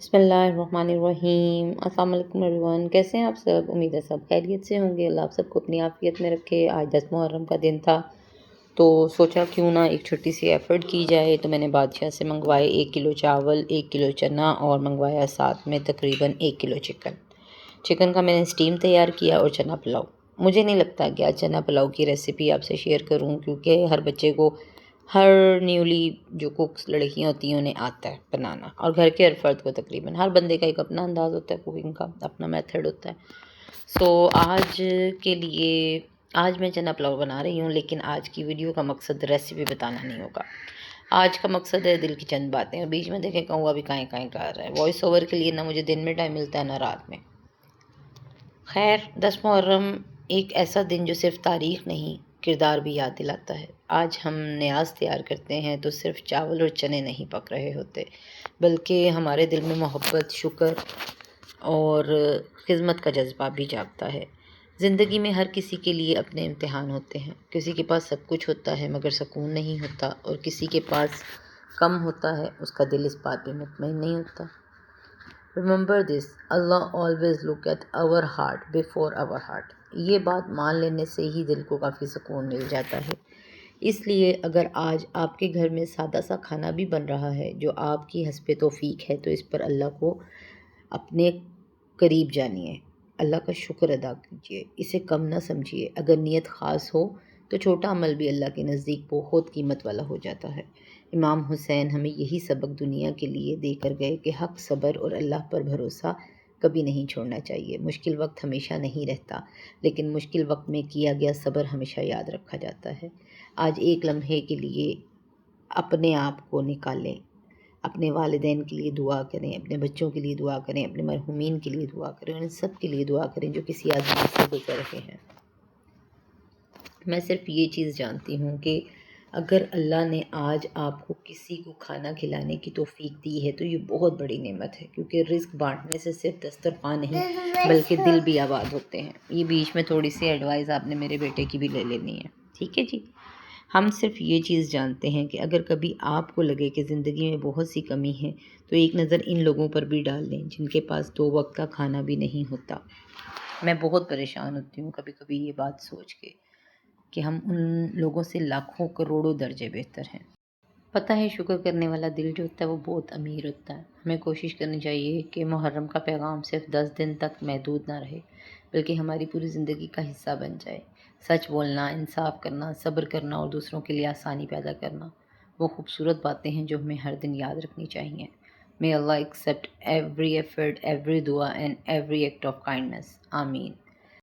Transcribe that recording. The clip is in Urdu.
بسم اللہ الرحمن الرحیم۔ السلام علیکم ایوریون، کیسے ہیں آپ سب؟ امید ہے سب خیریت سے ہوں گے۔ اللہ آپ سب کو اپنی عافیت میں رکھے۔ آج 10 محرم کا دن تھا تو سوچا کیوں نہ ایک چھوٹی سی ایفرٹ کی جائے، تو میں نے بادشاہ سے منگوائے 1 کلو چاول، 1 کلو چنا اور منگوایا ساتھ میں تقریباً 1 کلو چکن کا میں نے اسٹیم تیار کیا اور چنا پلاؤ۔ مجھے نہیں لگتا کہ آج چنا پلاؤ کی ریسیپی آپ سے شیئر کروں، کیونکہ ہر بچے کو، ہر نیولی جو کوکس لڑکیاں ہوتی ہیں انہیں آتا ہے بنانا، اور گھر کے ہر فرد کو تقریباً ہر بندے کا ایک اپنا انداز ہوتا ہے، کوکنگ کا اپنا میتھڈ ہوتا ہے۔ سو آج کے لیے آج میں چنا پلاؤ بنا رہی ہوں، لیکن آج کی ویڈیو کا مقصد ریسیپی بتانا نہیں ہوگا۔ آج کا مقصد ہے دل کی چند باتیں، اور بیچ میں دیکھیں کہوں ابھی کہیں کر رہا ہے۔ وائس اوور کے لیے نہ مجھے دن میں ٹائم ملتا ہے نہ رات میں۔ خیر، 10 محرم ایک ایسا دن جو صرف تاریخ نہیں کردار بھی یاد دلاتا ہے۔ آج ہم نیاز تیار کرتے ہیں تو صرف چاول اور چنے نہیں پک رہے ہوتے، بلکہ ہمارے دل میں محبت، شکر اور خدمت کا جذبہ بھی جاگتا ہے۔ زندگی میں ہر کسی کے لیے اپنے امتحان ہوتے ہیں۔ کسی کے پاس سب کچھ ہوتا ہے مگر سکون نہیں ہوتا، اور کسی کے پاس کم ہوتا ہے، اس کا دل اس بات پہ مطمئن نہیں ہوتا۔ Remember this, Allah always look at our heart before our heart. یہ بات مان لینے سے ہی دل کو کافی سکون مل جاتا ہے۔ اس لیے اگر آج آپ کے گھر میں سادہ سا کھانا بھی بن رہا ہے جو آپ کی حسب توفیق ہے، تو اس پر اللہ کو اپنے قریب جانیے، اللہ کا شکر ادا کیجیے، اسے کم نہ سمجھیے۔ اگر نیت خاص ہو تو چھوٹا عمل بھی اللہ کے نزدیک بہت قیمت والا ہو جاتا ہے۔ امام حسین ہمیں یہی سبق دنیا کے لیے دے کر گئے کہ حق، صبر اور اللہ پر بھروسہ کبھی نہیں چھوڑنا چاہیے۔ مشکل وقت ہمیشہ نہیں رہتا، لیکن مشکل وقت میں کیا گیا صبر ہمیشہ یاد رکھا جاتا ہے۔ آج ایک لمحے کے لیے اپنے آپ کو نکالیں، اپنے والدین کے لیے دعا کریں، اپنے بچوں کے لیے دعا کریں، اپنے مرحومین کے لیے دعا کریں، اور ان سب کے لیے دعا کریں جو کسی آزمائش سے گزر رہے ہیں۔ میں صرف یہ چیز جانتی ہوں کہ اگر اللہ نے آج آپ کو کسی کو کھانا کھلانے کی توفیق دی ہے تو یہ بہت بڑی نعمت ہے، کیونکہ رزق بانٹنے سے صرف دسترخوان نہیں بلکہ دل بھی آباد ہوتے ہیں۔ یہ بیچ میں تھوڑی سی ایڈوائز آپ نے میرے بیٹے کی بھی لے لینی ہے، ٹھیک ہے جی؟ ہم صرف یہ چیز جانتے ہیں کہ اگر کبھی آپ کو لگے کہ زندگی میں بہت سی کمی ہے تو ایک نظر ان لوگوں پر بھی ڈال لیں جن کے پاس 2 وقت کا کھانا بھی نہیں ہوتا۔ میں بہت پریشان ہوتی ہوں کبھی کبھی یہ بات سوچ کے کہ ہم ان لوگوں سے لاکھوں کروڑوں درجے بہتر ہیں۔ پتہ ہے شکر کرنے والا دل جو ہوتا ہے وہ بہت امیر ہوتا ہے۔ ہمیں کوشش کرنی چاہیے کہ محرم کا پیغام صرف 10 دن تک محدود نہ رہے، بلکہ ہماری پوری زندگی کا حصہ بن جائے۔ سچ بولنا، انصاف کرنا، صبر کرنا اور دوسروں کے لیے آسانی پیدا کرنا، وہ خوبصورت باتیں ہیں جو ہمیں ہر دن یاد رکھنی چاہیے۔ May Allah accept every effort, every dua and every act of kindness. آمین۔